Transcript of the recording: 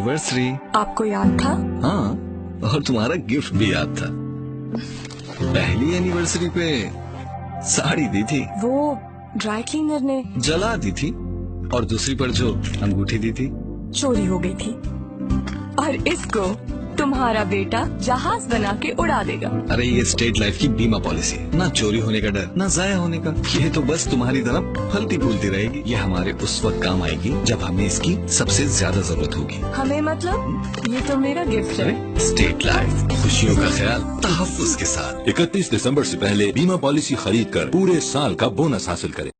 Anniversary. आपको याद था? हाँ, और तुम्हारा गिफ्ट भी याद था। पहली एनिवर्सरी पे साड़ी दी थी, वो ड्राई क्लीनर ने जला दी थी, और दूसरी पर जो अंगूठी दी थी चोरी हो गई थी। और इसको तुम्हारा बेटा जहाज बना के उड़ा देगा। अरे ये स्टेट लाइफ की बीमा पॉलिसी है, ना चोरी होने का डर, ना जाया होने का। ये तो बस तुम्हारी तरह फलती फूलती रहेगी। ये हमारे उस वक्त काम आएगी जब हमें इसकी सबसे ज्यादा जरूरत होगी। हमें मतलब ये तो मेरा गिफ्ट है। स्टेट लाइफ, खुशियों का ख्याल तहफ्फुज़ के साथ। 31 दिसंबर से पहले बीमा पॉलिसी खरीद कर पूरे साल का बोनस हासिल करें।